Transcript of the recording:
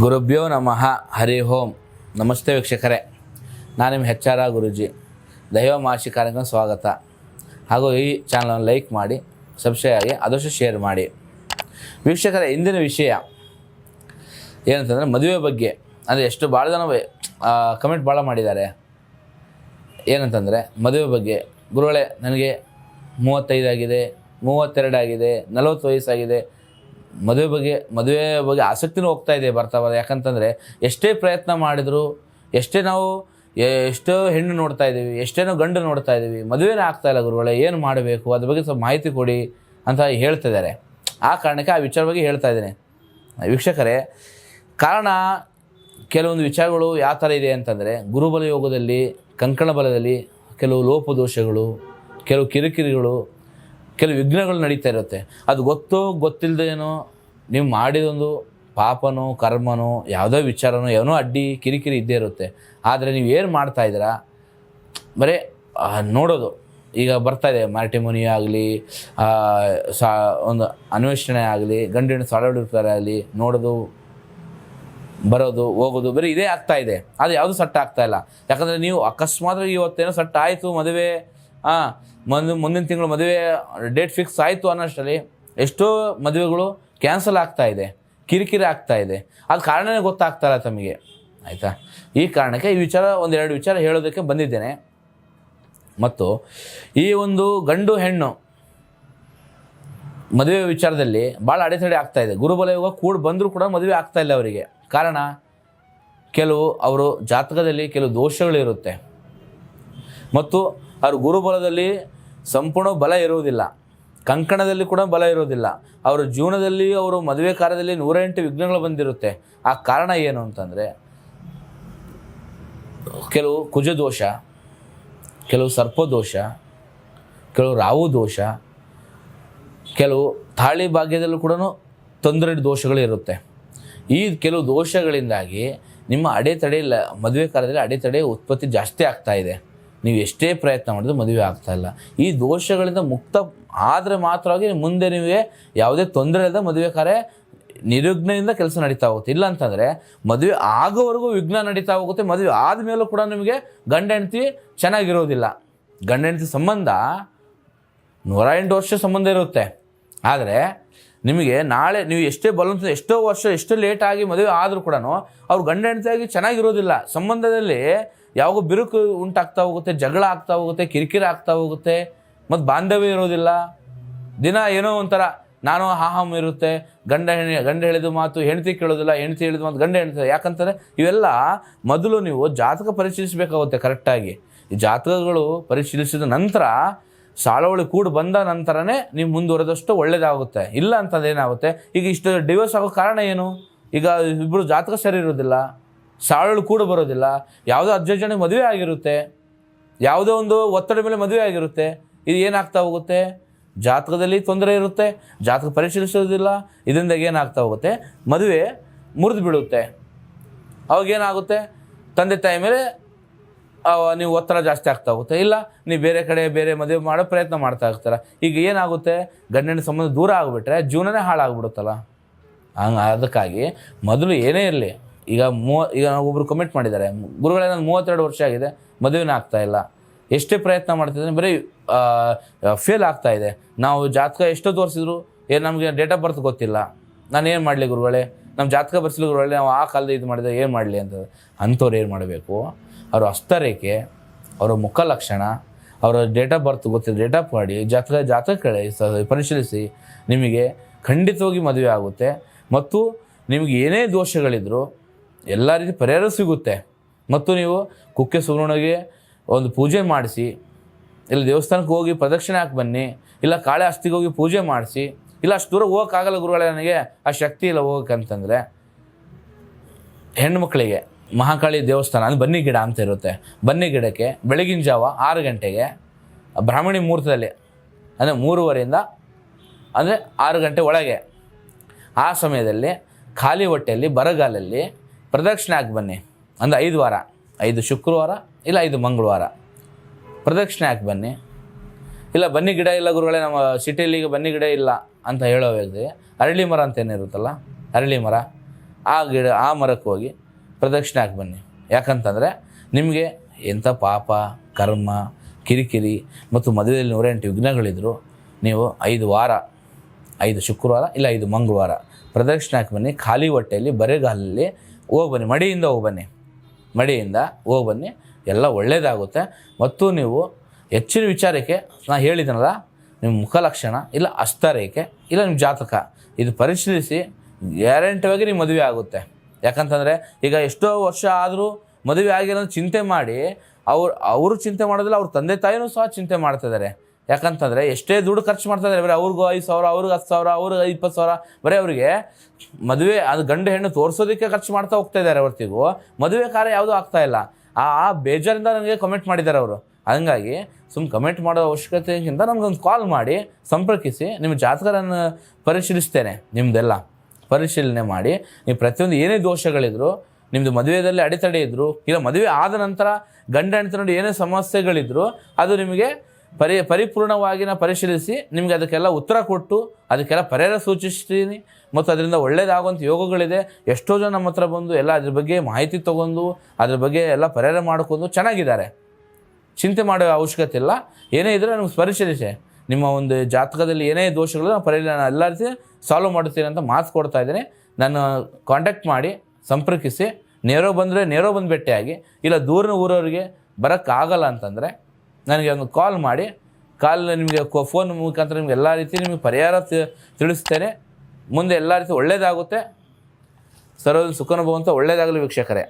ಗುರುಭ್ಯೋ ನಮಃ ಹರಿ ಓಂ. ನಮಸ್ತೆ ವೀಕ್ಷಕರೇ, ನಾನು ನಿಮ್ಮ HR ಗುರೂಜಿ. ದೈವ ಮಾಸಿ ಕಾರ್ಯಕ್ರಮ ಸ್ವಾಗತ. ಹಾಗೂ ಈ ಚಾನಲನ್ನು ಲೈಕ್ ಮಾಡಿ, ಸಬ್ಸ್ಕ್ರೈಬ್ ಆಗಿ, ಆದಷ್ಟು ಶೇರ್ ಮಾಡಿ. ವೀಕ್ಷಕರೇ, ಇಂದಿನ ವಿಷಯ ಏನಂತಂದರೆ ಮದುವೆ ಬಗ್ಗೆ. ಅಂದರೆ ಎಷ್ಟು ಭಾಳ ಜನ ಕಮೆಂಟ್ ಭಾಳ ಮಾಡಿದ್ದಾರೆ. ಏನಂತಂದರೆ ಮದುವೆ ಬಗ್ಗೆ, ಗುರುಗಳೇ ನನಗೆ 35 ಆಗಿದೆ, 32 ಆಗಿದೆ, 40 ವಯಸ್ಸಾಗಿದೆ, ಮದುವೆ ಬಗ್ಗೆ ಆಸಕ್ತಿನೂ ಹೋಗ್ತಾ ಇದೆ ಬರ್ತಾ. ಯಾಕಂತಂದರೆ ಎಷ್ಟೇ ಪ್ರಯತ್ನ ಮಾಡಿದ್ರು, ಎಷ್ಟೋ ಹೆಣ್ಣು ನೋಡ್ತಾ ಇದ್ದೀವಿ, ಎಷ್ಟೇನೋ ಗಂಡು ನೋಡ್ತಾ ಇದ್ದೀವಿ, ಮದುವೆನೇ ಆಗ್ತಾಯಿಲ್ಲ ಗುರುಗಳೇ, ಏನು ಮಾಡಬೇಕು ಅದ್ರ ಬಗ್ಗೆ ಸ್ವಲ್ಪ ಮಾಹಿತಿ ಕೊಡಿ ಅಂತ ಹೇಳ್ತಿದ್ದಾರೆ. ಆ ಕಾರಣಕ್ಕೆ ಆ ವಿಚಾರ ಬಗ್ಗೆ ಹೇಳ್ತಾ ಇದ್ದೀನಿ ವೀಕ್ಷಕರೇ. ಕಾರಣ ಕೆಲವೊಂದು ವಿಚಾರಗಳು ಯಾವ ಥರ ಇದೆ ಅಂತಂದರೆ, ಗುರುಬಲ ಯೋಗದಲ್ಲಿ, ಕಂಕಣ ಬಲದಲ್ಲಿ ಕೆಲವು ಲೋಪದೋಷಗಳು, ಕೆಲವು ಕಿರಿಕಿರಿಗಳು, ಕೆಲವು ವಿಘ್ನಗಳು ನಡೀತಾ ಇರುತ್ತೆ. ಅದು ಗೊತ್ತಿಲ್ಲದೇನೋ ನೀವು ಮಾಡಿದೊಂದು ಪಾಪನೋ ಕರ್ಮನೋ ಯಾವುದೋ ವಿಚಾರನೋ ಏನೋ ಅಡ್ಡಿ ಕಿರಿಕಿರಿ ಇದ್ದೇ ಇರುತ್ತೆ. ಆದರೆ ನೀವು ಏನು ಮಾಡ್ತಾಯಿದ್ದೀರಾ, ಬರೀ ನೋಡೋದು. ಈಗ ಬರ್ತಾಯಿದೆ ಮ್ಯಾಟ್ರಿಮೋನಿ ಆಗಲಿ, ಒಂದು ಅನ್ವೇಷಣೆ ಆಗಲಿ, ಗಂಡಿನ ಸಾಲೋಡಿರ್ತಾರೆ ಆಗಲಿ, ನೋಡೋದು, ಬರೋದು, ಹೋಗೋದು, ಬರೀ ಇದೇ ಆಗ್ತಾಯಿದೆ. ಅದು ಯಾವುದು ಸೆಟ್ ಆಗ್ತಾಯಿಲ್ಲ. ಯಾಕಂದರೆ ನೀವು ಅಕಸ್ಮಾತ್ ಇವತ್ತೇನೋ ಸೆಟ್ ಆಯಿತು, ಮದುವೆ ಮುಂದಿನ ತಿಂಗಳು ಮದುವೆ ಡೇಟ್ ಫಿಕ್ಸ್ ಆಯಿತು ಅನ್ನೋಷ್ಟರಲ್ಲಿ ಎಷ್ಟೋ ಮದುವೆಗಳು ಕ್ಯಾನ್ಸಲ್ ಆಗ್ತಾಯಿದೆ, ಕಿರಿಕಿರಿ ಆಗ್ತಾಯಿದೆ. ಅದು ಕಾರಣನೇ ಗೊತ್ತಾಗ್ತಾಯಿಲ್ಲ ತಮಗೆ, ಆಯಿತಾ? ಈ ಕಾರಣಕ್ಕೆ ಈ ವಿಚಾರ ಒಂದೆರಡು ವಿಚಾರ ಹೇಳೋದಕ್ಕೆ ಬಂದಿದ್ದೇನೆ. ಮತ್ತು ಈ ಒಂದು ಗಂಡು ಹೆಣ್ಣು ಮದುವೆ ವಿಚಾರದಲ್ಲಿ ಭಾಳ ಅಡೆತಡೆ ಆಗ್ತಾಯಿದೆ. ಗುರುಬಲ ಯೋಗ ಕೂಡ ಬಂದರೂ ಕೂಡ ಮದುವೆ ಆಗ್ತಾಯಿಲ್ಲ ಅವರಿಗೆ. ಕಾರಣ ಕೆಲವು ಅವರು ಜಾತಕದಲ್ಲಿ ಕೆಲವು ದೋಷಗಳಿರುತ್ತೆ, ಮತ್ತು ಅವ್ರ ಗುರುಬಲದಲ್ಲಿ ಸಂಪೂರ್ಣ ಬಲ ಇರುವುದಿಲ್ಲ, ಕಂಕಣದಲ್ಲಿ ಕೂಡ ಬಲ ಇರೋದಿಲ್ಲ. ಅವರ ಜೀವನದಲ್ಲಿ, ಅವರು ಮದುವೆ ಕಾರ್ಯದಲ್ಲಿ 108 ವಿಘ್ನಗಳು ಬಂದಿರುತ್ತೆ. ಆ ಕಾರಣ ಏನು ಅಂತಂದರೆ, ಕೆಲವು ಕುಜದೋಷ, ಕೆಲವು ಸರ್ಪದೋಷ, ಕೆಲವು ರಾಹು ದೋಷ, ಕೆಲವು ತಾಳಿ ಭಾಗ್ಯದಲ್ಲೂ ಕೂಡ ತೊಂದರೆ ದೋಷಗಳಿರುತ್ತೆ. ಈ ಕೆಲವು ದೋಷಗಳಿಂದಾಗಿ ನಿಮ್ಮ ಅಡೆತಡೆ ಮದುವೆ ಕಾರ್ಯದಲ್ಲಿ ಅಡೆತಡೆ ಉತ್ಪತ್ತಿ ಜಾಸ್ತಿ ಆಗ್ತಾಯಿದೆ. ನೀವು ಎಷ್ಟೇ ಪ್ರಯತ್ನ ಮಾಡಿದ್ರು ಮದುವೆ ಆಗ್ತಾಯಿಲ್ಲ. ಈ ದೋಷಗಳಿಂದ ಮುಕ್ತ ಆದರೆ ಮಾತ್ರವಾಗಿ ಮುಂದೆ ನಿಮಗೆ ಯಾವುದೇ ತೊಂದರೆ ಇಲ್ಲದ ಮದುವೆ ಕಾರ್ಯ ನಿರ್ವಿಘ್ನದಿಂದ ಕೆಲಸ ನಡೀತಾ ಹೋಗುತ್ತೆ. ಇಲ್ಲ ಅಂತಂದರೆ ಮದುವೆ ಆಗೋವರೆಗೂ ವಿಘ್ನ ನಡೀತಾ ಹೋಗುತ್ತೆ. ಮದುವೆ ಆದಮೇಲೂ ಕೂಡ ನಿಮಗೆ ಗಂಡ ಹೆಂಡತಿ ಚೆನ್ನಾಗಿರೋದಿಲ್ಲ. ಗಂಡ ಹೆಂಡತಿ ಸಂಬಂಧ 108 ವರ್ಷ ಸಂಬಂಧ ಇರುತ್ತೆ. ಆದರೆ ನಿಮಗೆ ನಾಳೆ ನೀವು ಎಷ್ಟೇ ಬಲವಂತ, ಎಷ್ಟೋ ವರ್ಷ, ಎಷ್ಟು ಲೇಟಾಗಿ ಮದುವೆ ಆದರೂ ಕೂಡ ಅವ್ರು ಗಂಡ ಹೆಂಡತಿಯಾಗಿ ಚೆನ್ನಾಗಿರೋದಿಲ್ಲ. ಸಂಬಂಧದಲ್ಲಿ ಯಾವಾಗೂ ಬಿರುಕು ಉಂಟಾಗ್ತಾ ಹೋಗುತ್ತೆ, ಜಗಳ ಆಗ್ತಾ ಹೋಗುತ್ತೆ, ಕಿರಿಕಿರಿ ಆಗ್ತಾ ಹೋಗುತ್ತೆ, ಮತ್ತು ಬಾಂಧವ್ಯ ಇರೋದಿಲ್ಲ. ದಿನ ಏನೋ ಒಂಥರ ನಾನು ಹಾಹಮ್ ಇರುತ್ತೆ. ಗಂಡ ಹೇಳಿದ ಮಾತು ಹೆಂಡತಿ ಕೇಳೋದಿಲ್ಲ, ಹೆಂಡತಿ ಹೇಳಿದ ಮಾತು ಗಂಡ ಹೇಳ್ತಾರೆ. ಯಾಕಂತಾರೆ ಇವೆಲ್ಲ ಮೊದಲು ನೀವು ಜಾತಕ ಪರಿಶೀಲಿಸಬೇಕಾಗುತ್ತೆ ಕರೆಕ್ಟಾಗಿ. ಈ ಜಾತಕಗಳು ಪರಿಶೀಲಿಸಿದ ನಂತರ ಸಾಳವಳಿ ಕೂಡ ಬಂದ ನಂತರನೇ ನೀವು ಮುಂದುವರೆದಷ್ಟು ಒಳ್ಳೆಯದಾಗುತ್ತೆ. ಇಲ್ಲ ಅಂತಂದ್ರೆ ಏನಾಗುತ್ತೆ, ಈಗ ಇಷ್ಟು ಡಿವೋರ್ಸ್ ಆಗೋ ಕಾರಣ ಏನು? ಈಗ ಇಬ್ಬರು ಜಾತಕ ಸರಿ ಇರೋದಿಲ್ಲ, ಸಾಳವಳಿ ಕೂಡ ಬರೋದಿಲ್ಲ, ಯಾವುದೋ ಅರ್ಜೆಂಟ್ ಮದುವೆ ಆಗಿರುತ್ತೆ, ಯಾವುದೋ ಒಂದು ಒತ್ತಡ ಮೇಲೆ ಮದುವೆ ಆಗಿರುತ್ತೆ. ಇದು ಏನಾಗ್ತಾ ಹೋಗುತ್ತೆ, ಜಾತಕದಲ್ಲಿ ತೊಂದರೆ ಇರುತ್ತೆ, ಜಾತಕ ಪರಿಶೀಲಿಸೋದಿಲ್ಲ. ಇದರಿಂದ ಏನಾಗ್ತಾ ಹೋಗುತ್ತೆ, ಮದುವೆ ಮುರಿದು ಬೀಳುತ್ತೆ. ಅವಾಗೇನಾಗುತ್ತೆ, ತಂದೆ ತಾಯಿ ಮೇಲೆ ನೀವು ಒತ್ತಡ ಜಾಸ್ತಿ ಆಗ್ತಾ ಹೋಗುತ್ತೆ. ಇಲ್ಲ ನೀವು ಬೇರೆ ಮದುವೆ ಮಾಡೋ ಪ್ರಯತ್ನ ಮಾಡ್ತಾ ಇರ್ತಾರೆ. ಈಗ ಏನಾಗುತ್ತೆ, ಗಂಡಿನ ಸಂಬಂಧ ದೂರ ಆಗಿಬಿಟ್ರೆ ಜೀವನನೇ ಹಾಳಾಗ್ಬಿಡುತ್ತಲ್ಲ. ಅದಕ್ಕಾಗಿ ಮೊದಲು ಏನೇ ಇರಲಿ, ಈಗ ಒಬ್ಬರು ಕಮೆಂಟ್ ಮಾಡಿದ್ದಾರೆ, ಗುರುಗಳೇ ನಾನು 32 ವರ್ಷ ಆಗಿದೆ, ಮದುವೆನೇ ಆಗ್ತಾಯಿಲ್ಲ, ಎಷ್ಟೇ ಪ್ರಯತ್ನ ಮಾಡ್ತಿದ್ದೀನಿ ಬರೀ ಫೇಲ್ ಆಗ್ತಾಯಿದೆ. ನಾವು ಜಾತಕ ಎಷ್ಟೋ ತೋರಿಸಿದ್ರು ನಮಗೆ ಡೇಟ್ ಆಫ್ ಬರ್ತ್ ಗೊತ್ತಿಲ್ಲ, ನಾನು ಏನು ಮಾಡಲಿ ಗುರುಗಳೇ, ನಮ್ಮ ಜಾತಕ ಬರ್ಸಿಲ್ಲ ಗುರುಗಳೇ, ನಾವು ಆ ಕಾಲದ ಇದು ಮಾಡಿದ್ರೆ ಏನು ಮಾಡಲಿ ಅಂತ. ಅಂಥವ್ರು ಏನು ಮಾಡಬೇಕು, ಅವರ ಹಸ್ತರೇಖೆ, ಅವರ ಮುಖ ಲಕ್ಷಣ, ಅವರ ಡೇಟ್ ಆಫ್ ಬರ್ತ್ ಗೊತ್ತಿಲ್ಲ, ಡೇಟ್ ಆಫ್ ಮಾಡಿ ಜಾತಕ ಪರಿಶೀಲಿಸಿ, ನಿಮಗೆ ಖಂಡಿತವಾಗಿ ಮದುವೆ ಆಗುತ್ತೆ. ಮತ್ತು ನಿಮಗೆ ಏನೇ ದೋಷಗಳಿದ್ದರೂ ಎಲ್ಲ ರೀತಿ ಪರಿಹಾರ ಸಿಗುತ್ತೆ. ಮತ್ತು ನೀವು ಕುಕ್ಕೆ ಸುಬ್ರಹ್ಮಣ್ಯಗೆ ಒಂದು ಪೂಜೆ ಮಾಡಿಸಿ, ಇಲ್ಲ ದೇವಸ್ಥಾನಕ್ಕೆ ಹೋಗಿ ಪ್ರದಕ್ಷಿಣೆ ಹಾಕಿ ಬನ್ನಿ, ಇಲ್ಲ ಕಾಳೆ ಅಸ್ಥಿಗೆ ಹೋಗಿ ಪೂಜೆ ಮಾಡಿಸಿ. ಇಲ್ಲ ಅಷ್ಟು ದೂರ ಹೋಗೋಕ್ಕಾಗಲ್ಲ ಗುರುಗಳೇ, ನನಗೆ ಆ ಶಕ್ತಿ ಇಲ್ಲ ಹೋಗೋಕ್ಕಂತಂದರೆ, ಹೆಣ್ಣುಮಕ್ಕಳಿಗೆ ಮಹಾಕಾಳಿ ದೇವಸ್ಥಾನ ಅಂದರೆ ಬನ್ನಿ ಗಿಡ ಅಂತ ಇರುತ್ತೆ. ಬನ್ನಿ ಗಿಡಕ್ಕೆ ಬೆಳಗಿನ ಜಾವ 6 ಗಂಟೆಗೆ ಬ್ರಾಹ್ಮಣಿ ಮುಹೂರ್ತದಲ್ಲಿ, ಅಂದರೆ 3:30 ಅಂದರೆ 6 ಗಂಟೆ ಒಳಗೆ, ಆ ಸಮಯದಲ್ಲಿ ಖಾಲಿ ಹೊಟ್ಟೆಯಲ್ಲಿ ಬರಗಾಲಲ್ಲಿ ಪ್ರದಕ್ಷಿಣೆ ಹಾಕಿ ಬನ್ನಿ. ಅಂದರೆ 5 ವಾರ, 5 ಶುಕ್ರವಾರ ಇಲ್ಲ 5 ಮಂಗಳವಾರ ಪ್ರದಕ್ಷಿಣೆ ಹಾಕಿ ಬನ್ನಿ. ಇಲ್ಲ ಬನ್ನಿ ಗಿಡ ಇಲ್ಲ ಗುರುಗಳೇ, ನಮ್ಮ ಸಿಟಿಯಲ್ಲಿ ಈಗ ಬನ್ನಿ ಗಿಡ ಇಲ್ಲ ಅಂತ ಹೇಳೋ ವ್ಯಕ್ತಿ, ಅರಳಿ ಮರ ಅಂತ ಏನಿರುತ್ತಲ್ಲ, ಅರಳಿ ಮರ ಆ ಮರಕ್ಕೆ ಹೋಗಿ ಪ್ರದಕ್ಷಿಣೆ ಹಾಕಿ ಬನ್ನಿ. ಯಾಕಂತಂದರೆ ನಿಮಗೆ ಎಂಥ ಪಾಪ ಕರ್ಮ ಕಿರಿಕಿರಿ ಮತ್ತು ಮದುವೆಯಲ್ಲಿ 108 ವಿಘ್ನಗಳಿದ್ರು ನೀವು 5 ವಾರ 5 ಶುಕ್ರವಾರ ಇಲ್ಲ 5 ಮಂಗಳವಾರ ಪ್ರದಕ್ಷಿಣೆ ಹಾಕಿ ಬನ್ನಿ. ಖಾಲಿ ಹೊಟ್ಟೆಯಲ್ಲಿ ಬರೆಗಾಲಲ್ಲಿ ಹೋಗಿ ಬನ್ನಿ, ಮಡಿಯಿಂದ ಹೋಗಿ ಬನ್ನಿ. ಎಲ್ಲ ಒಳ್ಳೆಯದಾಗುತ್ತೆ. ಮತ್ತು ನೀವು ಹೆಚ್ಚಿನ ವಿಚಾರಕ್ಕೆ ನಾನು ಹೇಳಿದ್ದೀನಲ್ಲ, ನಿಮ್ಮ ಮುಖಲಕ್ಷಣ ಇಲ್ಲ ಹಸ್ತರೇಖೆ ಇಲ್ಲ ನಿಮ್ಮ ಜಾತಕ ಇದು ಪರಿಶೀಲಿಸಿ ಗ್ಯಾರಂಟಿಯಾಗಿ ನಿಮ್ಮ ಮದುವೆ ಆಗುತ್ತೆ. ಯಾಕಂತಂದರೆ ಈಗ ಎಷ್ಟೋ ವರ್ಷ ಆದರೂ ಮದುವೆ ಆಗಿರೋದು ಚಿಂತೆ ಮಾಡಿ ಅವರು ಚಿಂತೆ ಮಾಡೋದಿಲ್ಲ, ಅವ್ರ ತಂದೆ ತಾಯಿನೂ ಸಹ ಚಿಂತೆ ಮಾಡ್ತಿದ್ದಾರೆ. ಯಾಕಂತಂದರೆ ಎಷ್ಟೇ ದುಡ್ಡು ಖರ್ಚು ಮಾಡ್ತಾಯಿದ್ದಾರೆ, ಬರೀ ಅವ್ರಿಗೂ 5,000 ಅವ್ರಿಗೆ 10,000 ಅವ್ರಿಗೆ 20,000 ಬರೀ ಅವರಿಗೆ ಮದುವೆ ಅದು ಗಂಡು ಹೆಣ್ಣು ತೋರಿಸೋದಕ್ಕೆ ಖರ್ಚು ಮಾಡ್ತಾ ಹೋಗ್ತಾ ಇದ್ದಾರೆ. ಹೊರತಿಗೂ ಮದುವೆ ಕಾರ್ಯ ಯಾವುದೂ ಆಗ್ತಾಯಿಲ್ಲ. ಆ ಬೇಜಾರಿಂದ ನನಗೆ ಕಮೆಂಟ್ ಮಾಡಿದ್ದಾರೆ ಅವರು. ಹಂಗಾಗಿ ಕಮೆಂಟ್ ಮಾಡೋ ಅವಶ್ಯಕತೆಗಿಂತ ನಮಗೊಂದು ಕಾಲ್ ಮಾಡಿ ಸಂಪರ್ಕಿಸಿ, ನಿಮ್ಮ ಜಾತಕವನ್ನು ಪರಿಶೀಲಿಸ್ತೇನೆ. ನಿಮ್ಮದೆಲ್ಲ ಪರಿಶೀಲನೆ ಮಾಡಿ ನೀವು ಪ್ರತಿಯೊಂದು ಏನೇ ದೋಷಗಳಿದ್ರು, ನಿಮ್ಮದು ಮದುವೆಯಲ್ಲಿ ಅಡೆತಡೆ ಇದ್ದರು ಇಲ್ಲ ಮದುವೆ ಆದ ನಂತರ ಗಂಡ ಹೆಂಡತಿ ನೋಡಿ ಏನೇ ಸಮಸ್ಯೆಗಳಿದ್ರು ಅದು ನಿಮಗೆ ಪರಿಪೂರ್ಣವಾಗಿ ನಾನು ಪರಿಶೀಲಿಸಿ ನಿಮಗೆ ಅದಕ್ಕೆಲ್ಲ ಉತ್ತರ ಕೊಟ್ಟು ಅದಕ್ಕೆಲ್ಲ ಪರಿಹಾರ ಸೂಚಿಸ್ತೀನಿ. ಮತ್ತು ಅದರಿಂದ ಒಳ್ಳೇದಾಗುವಂಥ ಯೋಗಗಳಿದೆ. ಎಷ್ಟೋ ಜನ ನಮ್ಮ ಹತ್ರ ಬಂದು ಎಲ್ಲ ಅದ್ರ ಬಗ್ಗೆ ಮಾಹಿತಿ ತೊಗೊಂಡು ಅದ್ರ ಬಗ್ಗೆ ಎಲ್ಲ ಪರಿಹಾರ ಮಾಡ್ಕೊಂಡು ಚೆನ್ನಾಗಿದ್ದಾರೆ. ಚಿಂತೆ ಮಾಡೋ ಅವಶ್ಯಕತೆ ಇಲ್ಲ. ಏನೇ ಇದ್ದರೆ ನಮ್ಗೆ ಪರಿಶೀಲಿಸಿ, ನಿಮ್ಮ ಒಂದು ಜಾತಕದಲ್ಲಿ ಏನೇ ದೋಷಗಳು ನಾನು ಪರಿಹಾರ ಎಲ್ಲ ರೀತಿ ಸಾಲ್ವ್ ಮಾಡುತ್ತೀನಿ ಅಂತ ಮಾತು ಕೊಡ್ತಾ ಇದ್ದೀನಿ. ನಾನು ಕಾಂಟ್ಯಾಕ್ಟ್ ಮಾಡಿ ಸಂಪರ್ಕಿಸಿ, ನೇರೋ ಬಂದು ಭೇಟಿಯಾಗಿ, ಇಲ್ಲ ದೂರಿನ ಊರವರಿಗೆ ಬರೋಕ್ಕಾಗಲ್ಲ ಅಂತಂದರೆ ನನಗೆ ಒಂದು ಕಾಲ್ ಮಾಡಿ, ನಿಮಗೆ ಫೋನ್ ಮುಖಾಂತರ ನಿಮ್ಗೆ ಎಲ್ಲ ರೀತಿ ನಿಮಗೆ ಪರಿಹಾರ ತಿಳಿಸ್ತೇನೆ. ಮುಂದೆ ಎಲ್ಲ ರೀತಿ ಒಳ್ಳೆಯದಾಗುತ್ತೆ. ಸರ್ವ ಸುಖಾನುಭವ ಅಂತ ಒಳ್ಳೆಯದಾಗಲಿ ವೀಕ್ಷಕರೇ.